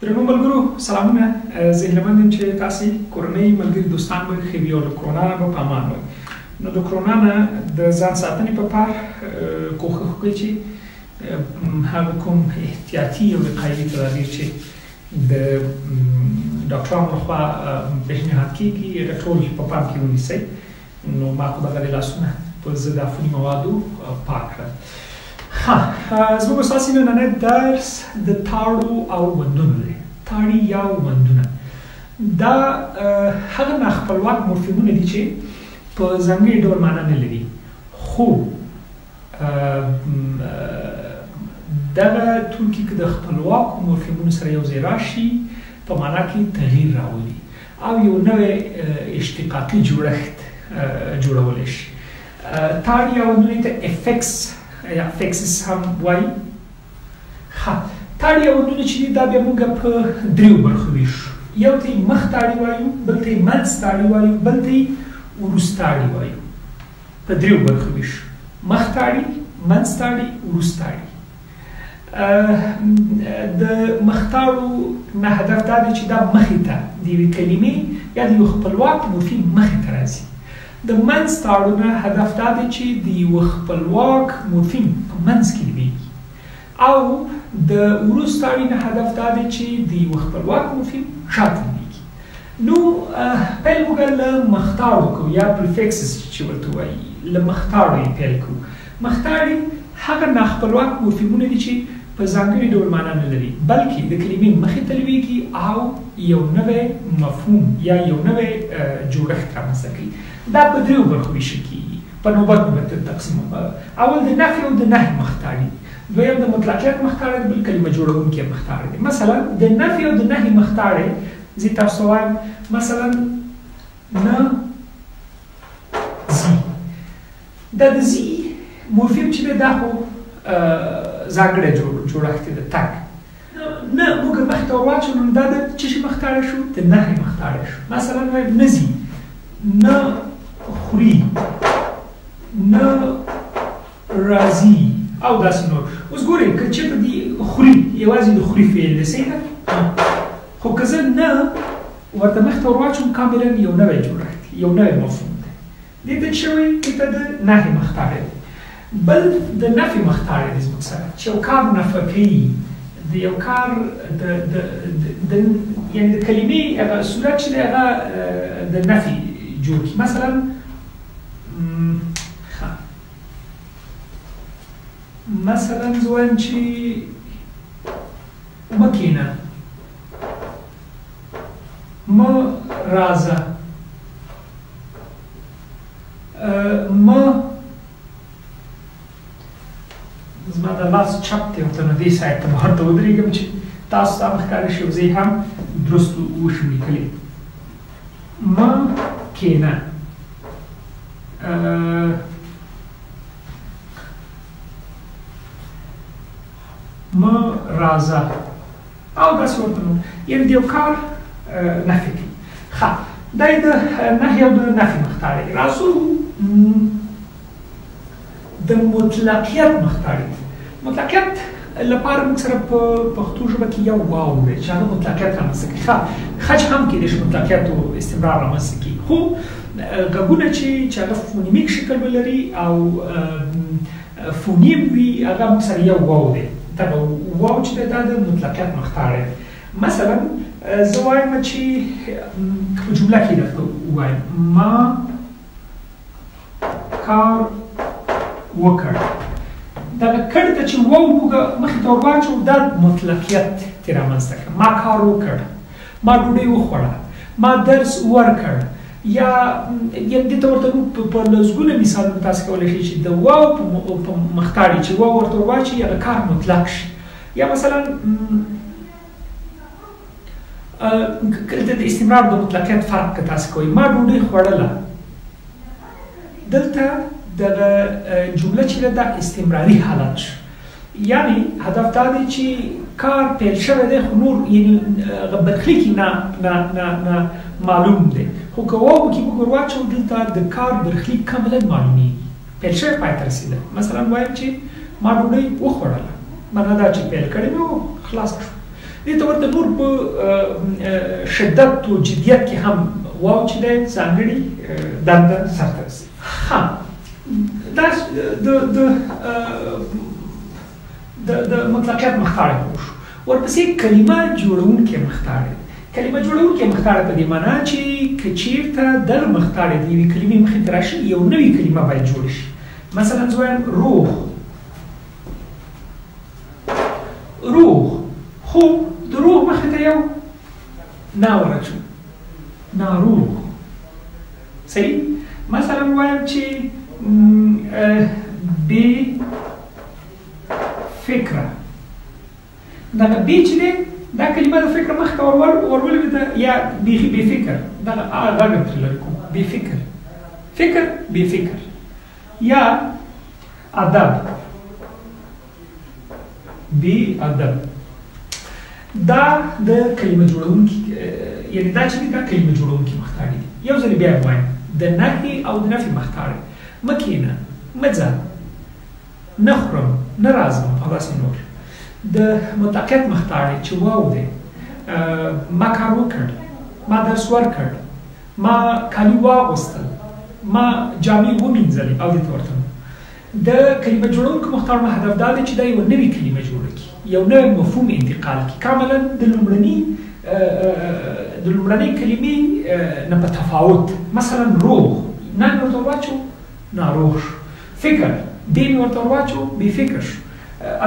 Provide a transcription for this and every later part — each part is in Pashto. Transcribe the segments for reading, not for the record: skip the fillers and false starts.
درنو ملګرو سلامونه زه هیله مند یم چې تاسې کورنۍ ملګري دوستان به ښه وي او له کرونا نه به په امان وئ. نو د کرونا نه د ځان ساتنې په پار کوښښ وکړئ چې هغه کوم احتیاطي او وقایوي تدابیر چې د ډاکټرانو لخوا پیشنهاد کېږي هغه ټول په پام کې ونیسئ. نو ما خو دغه لاسونه په ضد افوني موادو پاک کړل. زموږ اساسي نننی درس د تاړو او وندونو دی. تاړي یا وندونه دا هغه ناخپلواک مورفیمونه دي چې په ځانګړي ډول معنا نه لري، خو دغه توکي که د خپلواکو مورفیمونو سره یو ځای راشي په معنا کې تغییر راولي او یو نوی اشتقاقي جوړښت جوړولی شي. تاړي یا وندونه ته افیکس یا فیکسس هم وایي. تاړي او وندونه چې دي دا بیا موږ په دریو برخو ویشو. یو ته یې مخ تاړي وایو، بل ته یې منځ تاړي وایو، بل ته یې وروست تاړي وایو. په دریو برخو ویشو: مخ تاړي، منځ تاړي، وروست تاړي. د مخ تاړو نه هدف دا دی چې دا مخې ته د یوې کلمې یا د یو خپلواک مورفیم مخې ته راځي. د منځ تاړو نه هدف دا دی چې د یو خپلواک مورفیم په منځ کې لویږي، او د وروست تاړي نه هدف دا دی چې د یو خپلواک مورفیم شاته لویږي. نو پیل موږ له مخ تاړو کوو یا پریفکسس چې ورته وایي، له مخ تاړو یې پیل کوو. مخ تاړي هغه ناخپلواک مورفیمونه دي چې په ځانګړي ډول معنا نه لري، بلکې د کلمې مخې ته لویږي او یو نوی مفهوم یا یو نوی جوړښت رامنځته کوي. دا په دریو برخو ویشل کېږي، په نوبت تقسیم. اول د نفي او د نهي مخ تاړي، دویم د مطلقیت مخ تاړي، بل کلمه جوړونکی مخ تاړي دی. مثلا د نفي او د نهي مخ تاړي زه تاسو ته وایم، مثلا نه ځي. دا د ځي مورفیم چې دی دا خو ځانګړی جوړښت دی د تګ. نه موږ مخې ته ورواچو نو دا د څه شي مخ تاړی شو؟ د نهي مخ تاړی شو. مثلا وایم نه ځي، نه خوري، نه راځي او داسې نور. اوس ګورئ که چېرته دې خوري یوازې د خوري فعل دی، صحیح ده؟ خو که زه نه ورته مخې ته ورواچوم کاملا یو نوی جوړښت، یو نوی مفهوم دی. دې ته څه وایي؟ دې ته د نهي مخ تاړی دی. بل د نفي مخ تاړی دی زموږ سره چې یو کار نفع کوي، د یو کار یعنې د کلمې هغه صورت چې دی هغه د نفي جوړ کړي. مثلا مثلا زه وایم چې مه کښېنه، مه راځه، مه زما د لاس چپ دی ورته نو دې سایډ ته به ورته ودرېږم چې تاسو ته هم ښکاره شي او زه یې هم درست وشم لیکلی. مه کښېنه، مه راځه او داسې ورته نور، یعنې د یو کار نفي کوي. دا یې د نهي او د نفي مخ تاړی دی. راځو د مطلقیت مخ تاړی. مطلقیت لپاره موږ سره په پښتو ژبه کې یو واو دی چې هغه مطلقیت رامنځته کوي. خج هم کېدای شي مطلقیت او استمرار رامنځته کړي، خو غږونه چې هغه فونیمیک شکل ولري او فونیم وي هغه موږ سره یو واو دی. دغه واو چې دی دا د مطلقیت مخ تاړی دی. مثلا زه وایم چې په جمله کې درته ووایم ما کار وکړ. دغه کړ ته چې واو موږ مخې ته ورواچو دا مطلقیت ترې رامنځته کړه. ما کار وکړ، ما ډوډۍ وخوړه، ما درس ورکړ. یا دې ته ورته په لسګونه مثالونه تاسو کولی شئ چې د واو په مخ تاړي چې واو ورته ورواچي هغه کار مطلق شي. یا مثلا د استمرار د مطلقیت فرق که تاسو کوئ، ما ډوډۍ خوړله، دلته دغه جمله چې ده دا استمراري حالت شو. یعنی هدف دا دی چې کار پیل شوی دی خو نور یعنې برخلیک یې نه معلوم دی. خو که واو پکې موږ ورواچوو دلته د کار برخلیک کاملا معلومیږي، پیل شوی پای ته رسېده. مثلا وایم چې ما ډوډۍ وخوړله، معنا دا چې پیل کړی مې و خلاص شو. دې ته ورته نور په شدت او جدیت کې هم واو چې دی ځانګړې دنده سرته رسوي. دا د مطلقیت مختاړی پوه شو. ورپسې کلمه جوړونکی مختاړی. کلمه جوړونکی مختاړی په دې معنا چې که چېرته دغه مختاړی د یوې کلمې مخې ته راشي یو نوې کلمه باید جوړه شي. مثلا زه وایم روح، خو د روح مخې ته یو نا ورچو، ناروح. صحیح؟ مثلا وایم چې بې فکره. دغه بې چې دی دا کلمه د فکر مخې ته ورولوېده یا بیخي بې فکر، دغه غږ ترې لرې کوم. بې فکر، فکر بې فکر. یا ادب، بې ادب. دا د کلمه جوړونکي یعنې دا چې دی دا کلمه جوړونکي مختاړي دي. یو ځل بیا وایم د نهي او د نفي مختاړي. مه کښېنه، مه ځه، نه خورم، نه راځم او داسې نور. د مطلقیت مختاړی چې واو دی، ما کار وکړ، ما درس ورکړ، ما کالي واغوستل، ما جامې ومینځلې او دې ته ورته. د کلمه جوړونکو مختاړو هدف دا دی چې دا یوه نوې کلمه جوړه کړي، یو نوی مفهوم انتقال کړي، کاملا د لومړنۍ کلمې نه په تفاوت. مثلا روح، نه مې ورته واچو ناروغ شو. فکر، دې مې ورته واچو بې فکر شو.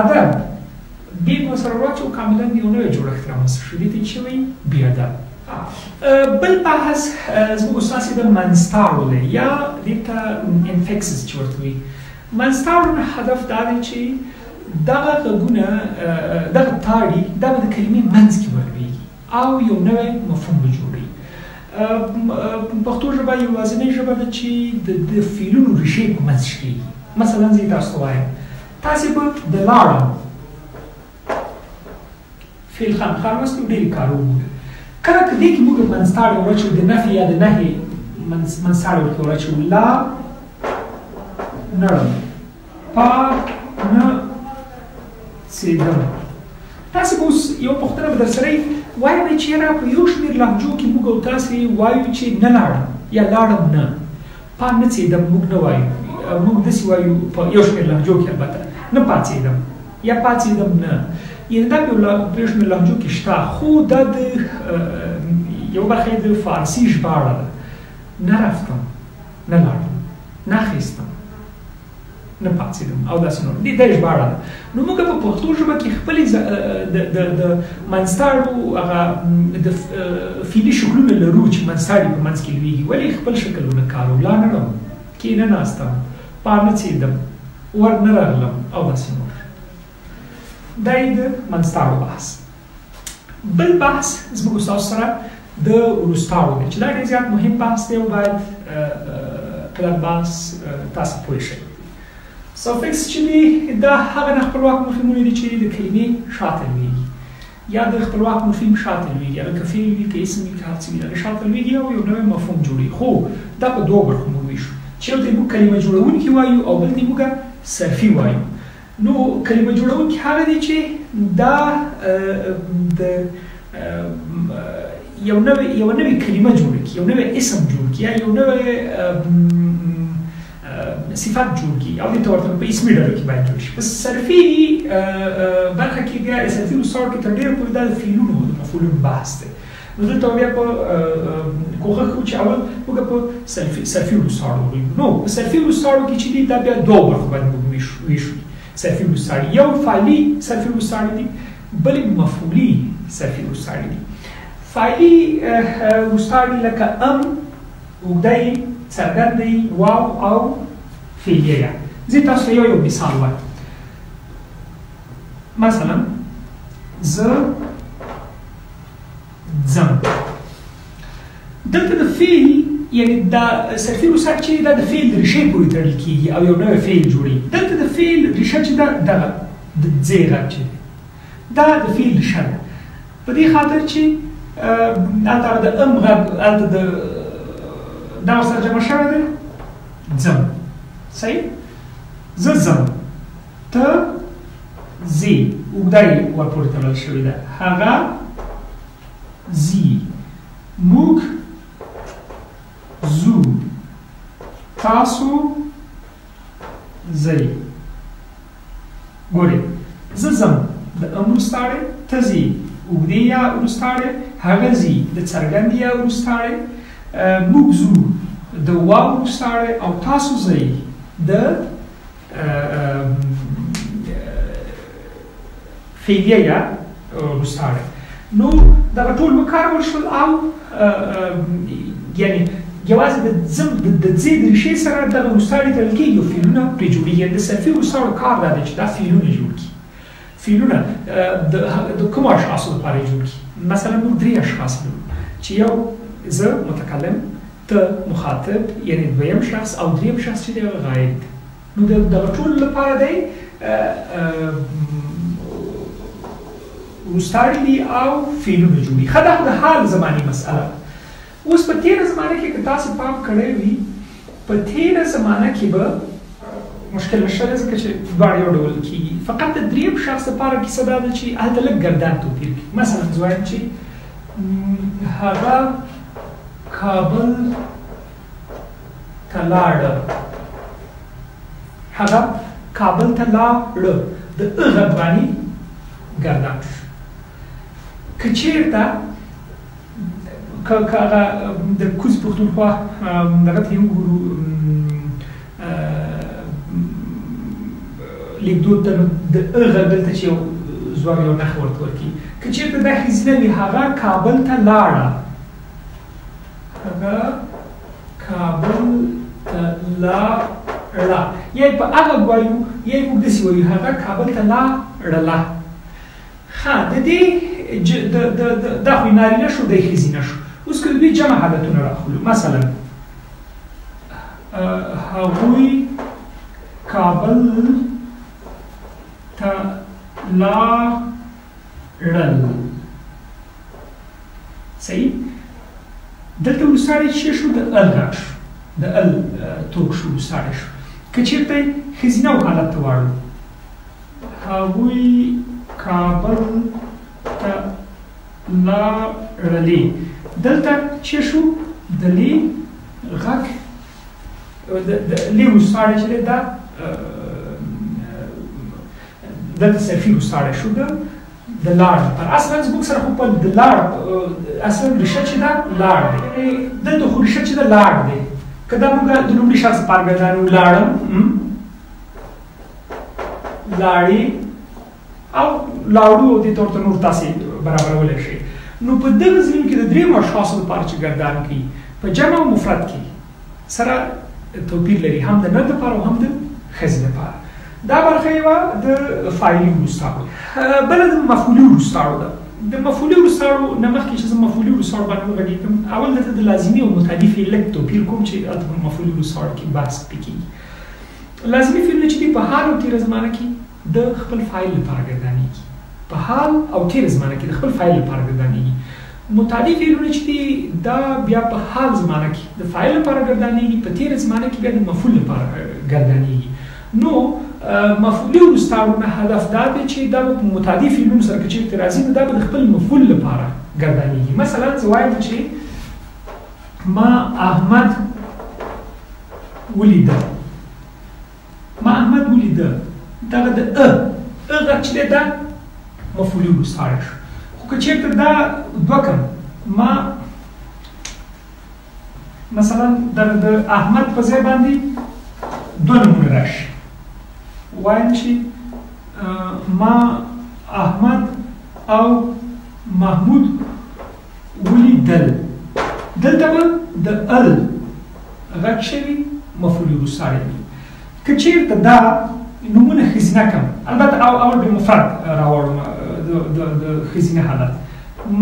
ادب، دې مې ورسره واچو کاملا یو نوی جوړښت رامنځته شو، دې ته چې وایي بې ادب. بل بحث زموږ ستاسې د منځتاړو دی یا دې ته انفکسس چې ورته وایي. منځتاړو نه هدف دا دی چې دغه غږونه دغه تاړي دا به د کلمې منځ کې ولویږي او یو نوی مفهوم به جوړوي. پښتو ژبه یوازینۍ ژبه ده چې د فعلونو ریښې په منځ کې کېږي. مثلا زه تاسو ته وایم تاسې به د لاړم فعل خامخا راوستو ډېرې کارونه. کله که دې کې موږ منځتاړی ورچو د نفي یا د نهي منځتاړی ورته ورچو لا نړم، پا نه څېدم. تاسې به اوس یوه پوښتنه به درسره وي وایئ چې یاره په یو شمېر لهجو کې موږ او تاسې وایو چې نه لاړم یا لاړم نه، پا نه څېدم موږ نه وایو. موږ داسې وایو په یو شمېر لهجو کې البته نه پاڅېدم یا پاڅېدم نه. یعنې دا په یو شمېر لهجو کې شته، خو دا د یوه برخه یې د فارسي ژباړه ده. نه رفتم، نه لاړم، نه اخیستم، نه پاڅېدم او داسې نور. دا ژباړه ده. نو موږ په پښتو ژبه کې خپلې د منځتاړو هغه د فعلي شکلونه لرو چې منځتاړي په منځ کې لویږي، ولې خپل شکلونه کارو. لا نړم، کښېنه ناستم، پا نه څېدم، ور نه راغلم او داسې نور. دا یې د منځتاړو بحث. بل بحث زموږ ستاسو سره د وروستاړو دی چې دا ډېر زیات مهم بحث دی او باید په دغه بحث تاسو پوه شئ. سافکس چې دی دا هغه نه خپلواک مفهومونه دي چې د کلمې شاته لویږي یا د خپلواک مفهوم شاته لویږي، هغه که فعل وي که اسم وي که هر څه وي هغه شاته لویږي او یو نوی مفهوم جوړوي. خو دا په دوو برخو موږ ویشو چې یو ته یې موږ کلمه جوړونکي وایو او بل ته یې موږ صرفي وایو. نو کلمه جوړونکي هغه دی چې دا د یو نوی کلمه جوړه کړي، یو نوی اسم جوړ کړي یا یو نوی صفت جوړ کړي او دې ته ورته په اسمي ډلو کې باید جوړ شي. په صرفي برخه کې بیا صرفي وروستاړو کې تر ډېره پورې دا د فعلونو د مفعولونو بحث دی. نو دلته بیا په کوښښ کوو چې اول موږ په صرفي وروستاړو ووایو. نو په صرفي وروستاړو کې چې دي دا بیا دوه برخو باندې موږ ویشو. صرفي وروستاړي یو فعلي صرفي وروستاړي دي، بل مفعولي صرفي وروستاړي دي. فعلي وروستاړي لکه ام اوږده یې څرګند دی، واو او فعلیه. زه تاسو ته یو مثال وایم. مثلا زه ځم. دلته د فعل یعنې دا صرفي وروستاړي چې دا د فعل د ریښې پورې تړل کېږي او یو نوی فعل جوړوي. دلته د فعل ریښه چې ده دغه د ځې غږ چې دی دا د فعل ریښه ده، په دې خاطر چې هلته د ام غږ هلته د دا ورسره جمع شوی دی ځم. صحیح؟ زه ځم، ته زی اوږده یې ورپورې تړل شوې ده هغه زی موږ زو تاسو زی ګورئ زه ځم د ام وروستاړی ته ځې اوږدې یا وروستاړی هغه ځي د څرګندې یا وروستاړی موږ ځو د واو وروستاړی او تاسو ځئ د فعلیه یا وروستاړی نو دغه ټول وکارول شول او یعنې یوازې د ځې د ریښې سره دغه وروستاړي تړل کېږي او فعلونه پرې جوړېږي د صرفي وروستاړو کار دا دی چې دا فعلونه جوړ کړي فعلونه د کومو اشخاصو لپاره یې جوړ کړي مثلا موږ درې اشخاص لرو چې یو زه متکلم ته مخاطب یعنې دویم شخص او دریم شخص چې دی هغه غایب دی نو دغه ټولو لپاره دی وروستاړي دي او فعلونه جوړي ښه دا خو د حال زمانې مسئله اوس په تیره زمانه کې که تاسو پام کړی وي په تیره زمانه کې به مشکل نشته دی ځکه چې دواړه یو ډول کېږي فقط د دریم شخص لپاره کیسه دا ده چې هلته لږ ګردان توپیر کړي مثلا زه وایم چې هغه کابل ته لاړه هغه کابل ته لاړه د ا غږ باندې ګردان شو که چېرته که هغه د کوز پښتونخوا دغه ته یې وګورو لیکدود ته نو د ا غږ دلته چې یو ځواب یو نښه ورته ورکړي که چېرته دا ښځینه وي هغه کابل ته لاړه هغه کابل ته لاړه یا یې په هغه وایو یا یې موږ داسې وایو هغه کابل ته لاړله ښه د دې دا خو یې نارینه شو دی ښځینه شو اوس که دوی جمع حالتونه راخلو مثلا هغوی کابل ته لاړل صحیح دلته وروستاړی چې شو د ال غږ شو د ال توک شو وروستاړی شو که چېرته ښځینه حالت ته واړو هغوی کابل ته لاړلې دلته چې شو د لې غږ د لې وروستاړی چې دی دا دلته صرفي وروستاړی شو د لاړ لپاره اصلا زموږ سره خو په د لاړ اصلا ریښه چې ده لاړ دی دلته خو ریښه چې ده لاړ دی که دا موږ د لومړي شخص لپاره ګرځانو لاړم لاړې او لاړو دې ته ورته نور تاسې برابرولی شئ نو په دغه ځینو کې د درېیمو اشخاصو لپاره چې ګردان کوي په جمع او مفرد کې سره توپیر لري هم د نر لپاره او هم د ښځې لپاره دا برخه یوه د فاعلي وروستاړو بله د مفعولي وروستاړو ده د مفعولي وروستاړو نه مخکې چې زه مفعولي وروستاړو باندې وغږېږم اول دلته د لازمي او متعدي فعل لږ توپیر کوم چې هلته په مفعولي وروستاړو کې بحث پرې کېږي لازمي فعلونه چې دي په حال او تېره زمانه کې د خپل فاعل لپاره ګردانېږي په حال او تېره زمانه کې د خپل فاعل لپاره ګردانېږي متعدي فعلونه چې دي دا بیا په حال زمانه کې د فاعل لپاره ګردانېږي په تېره زمانه کې بیا د مفعول لپاره ګردانېږي نو مفعولي وروستاړونه هدف دا دی چې دا په متعدي فعلونو سره که چېرته راځي نو دا به د خپل مفعول لپاره ګردانېږي مثلا زه وایم چې ما احمد ولیده ما احمد ولیده دغه د ا غږ چې دی دا مفعولي وروستاړی شو خو که چېرته دا دوه کړم ما مثلا دغه د احمد په ځای باندې دوه نومونه راشي وایم چې ما احمد او محمود ولیدل دلته به د ال غږ شوي مفعولي وروستاړی وي که چېرته دا نومونه ښځینه کړم البته اول به مفرد راوړم د ښځینه حالت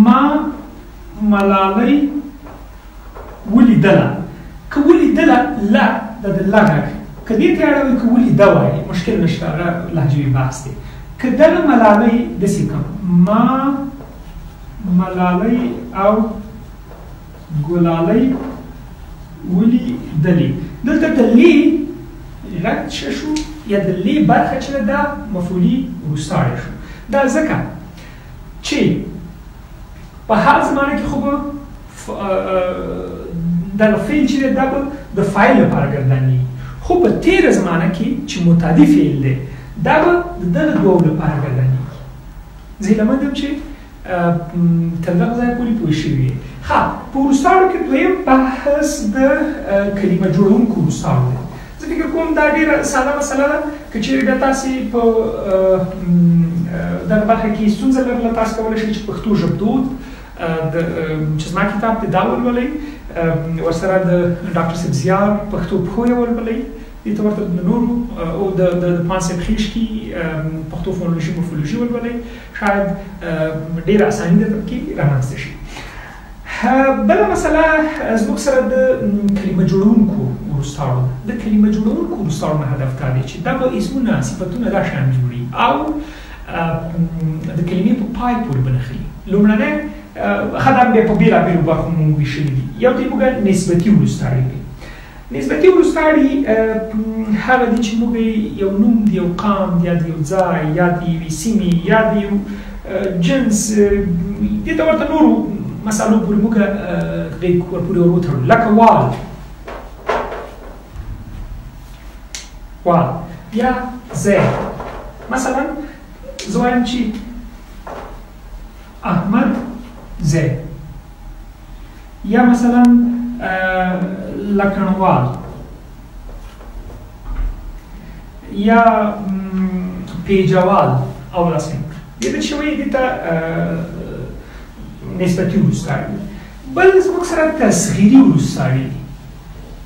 ما ملالۍ ولیدله که ولیدله لا دا د لا غږ که دې ته اړوي که ولیده وایي مشکل نشته هغه لهجوي بحث دی که دغه ملالۍ داسې کړم ما ملالۍ او ګلالۍ ولیدلې دلته د لې غږ څه شو یا د لی برخه چې ده دا مفعولي وروستاړی شو. دا ځکه چې په هر زمانه کې خو به دغه فعل چې دی دا به د فاعل لپاره ګردانېږي، خو په تېره زمانه کې چې متعدي فعل دی دا به د دغه دوو لپاره ګردانېږي. زه هیله مند یم چې تر دغه ځایه پورې پوه شوي یې. ښه، په وروستاړو کې دویم بحث د کلمه جوړونکو وروستاړو دی. زه فکر کوم دا ډېره ساده مسله ده. که چېرې بیا تاسې په دغه برخه کې ستونزه لرله، تاسو کولی شئ چې پښتو ژبدود چې زما کتاب دی دا ولولئ، ورسره د ډاکټر صاحب زیار پښتو پښو یې ولولئ، دې ته ورته د نورو او د پان صاحب خیشکي پښتو فونولوژي مورفولوژي ولولئ، شاید ډېره اساني درته پکې رامنځته شي. بله مسله زموږ سره د کلمه جوړونکو وروستاړو د کلمه جوړونکو وروستاړو نه هدف دا دی چې دا به اسمونه صفتونه دا شیان جوړي او د کلمې په پای پورې به نښلي. لومړنی ښه دا بیا په بېلابېلو برخو مونږ ویشلي دي. یو ته یې موږ نسبتي وروستاړي دي. نسبتي وروستاړي هغه دي چې موږ یو نوم د یو قام یا د یو ځای یا د یوې سیمې یا د یو جنس دې ته ورته نورو مسالو پورې موږ غېږ ورپورې ور وتړو، لکه وال یا زید. مثلا زه وایم چې احمد زید، یا مثلا لکنوال یا پیجوال او داسې نور. دې ته چې وایي دې ته نسبتي وروستاړي دي. بل زموږ سره تصغیري وروستاړي دي.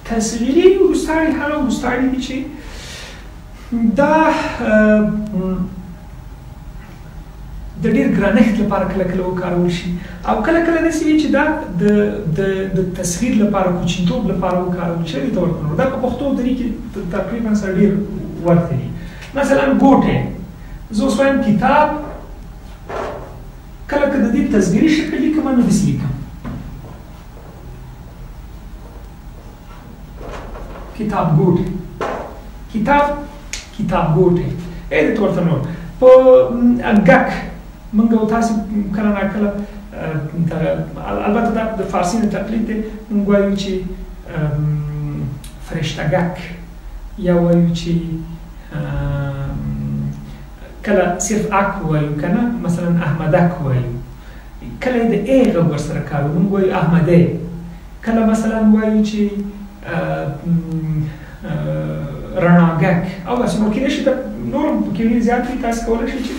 تصغیري وروستاړي هغه وروستاړي دي چې دا د ډېر ګرانښت لپاره کله کله وکارول شي او کله کله داسې وي چې دا د تصغیر لپاره کوچنیتوب لپاره وکارول شوي ته ورته نور. دا په پښتو دري کې تقریبا سره ډېر ورته دي. مثلا ګوټې، زه اوس وایم کتاب، کله که د دې تصغیري شکل لیکم نو داسې لیکم کتاب ګوټې، کتاب ګوټې دې ته ورته نور. په ګک موږ او تاسې کله ناکله البته دا د فارسي نه تقلید دی، موږ وایو چې فرشتګک یا وایو چې کله صرف اک وایو که نه، مثلا احمدک وایو، کله د ای غږ ورسره کاروو موږ وایو احمدی، کله مثلا وایو چې رڼاګک او داسې نور. کېدای شي نور پکې زیات وي، تاسو کولی شئ چې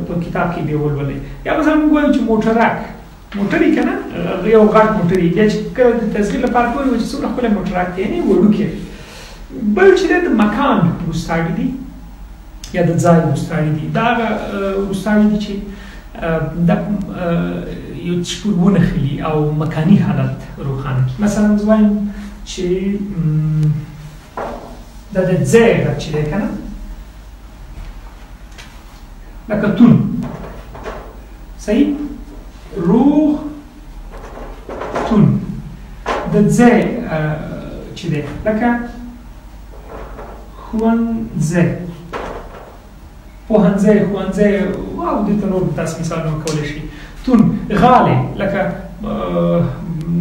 په کتاب کې بیا ولولئ. یا مثلا موږ وایو چې موټرک، موټري که نه یو غټ موټري، بیا چې کله د تصغیر لپاره وایو چې څومره ښکلی موټرک دی یعنې وړوکی. بل چې دی د مکان وروستاړي دي یا د ځای وروستاړي دي. دا هغه وروستاړي دي چې دا یو شپون ونښلي او مکاني حالت روښانه کړي. مثلا زه وایم چې دا د ځای غږ چې دی که نه، لکه تون، صحیح، روغ تون. د ځای چې دی لکه ښوونځی، پوهنځی، ښوونځی او دې ته نور داسې مثالونه کولی شي. تون، غالۍ، لکه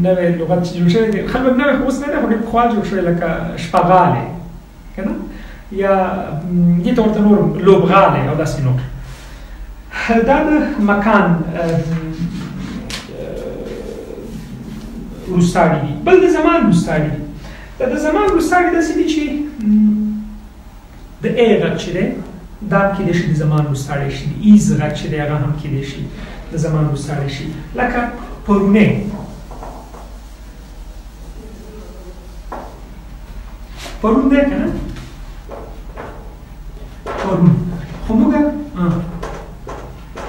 نوی لغت چې جوړ شوی دی، خلک نوی خو اوس نه دی خو ډېر پخوا جوړ شوی، لکه شپغالۍ که نه، یا دې ته ورته نور لوبغالۍ او داسې نور. دا د مکان وروستاړي دي. بل د زمان وروستاړي دي. دا د زمان وروستاړي داسې دي چې د ای غږ چې دی دا هم کېدای شي د زمان وروستاړی شي، د ایز غږ چې دی هغه هم کېدای شي د زمان وروستاړی شي. لکه پرونی، پرون دی که نه، پرون خو موږ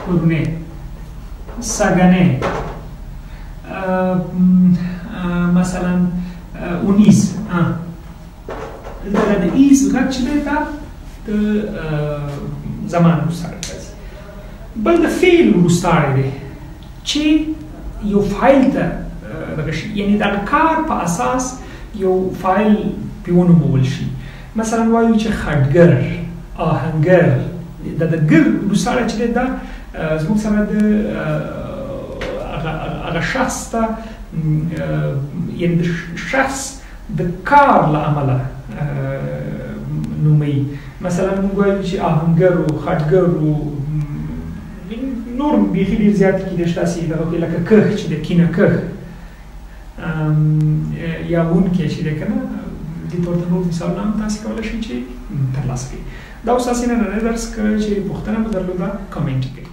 پرونی، سګنی، مثلا اونیز. دغه د ایز غږ چې دی دا د زمان وروستاړی راځي. بل د فعل وروستاړی دی چې یو فاعل ته دغه شي، یعنې دغه کار په اساس یو فاعل پرې ونومول شي. مثلا وایو چې خټګر، آهنګر، د ګر لوساړه چې دا زموږ سره د هغه شخص ته یعنې د شخص د کار له امله نوموي. مثلا موږ وایو چې آهنګر و، خټګر و، نور بیخي ډېر زیات کیدای شي داسې دغه لکه کښ چې د کینه کښ یا وونکی چې دی که نه، دې طور ته نور مثالونه هم تاسې کولی شئ چې ترلاسه کړئ. دا اوس تاسې نننی درس که چیرې پوښتنه مو درلوده کامنټ کړئ.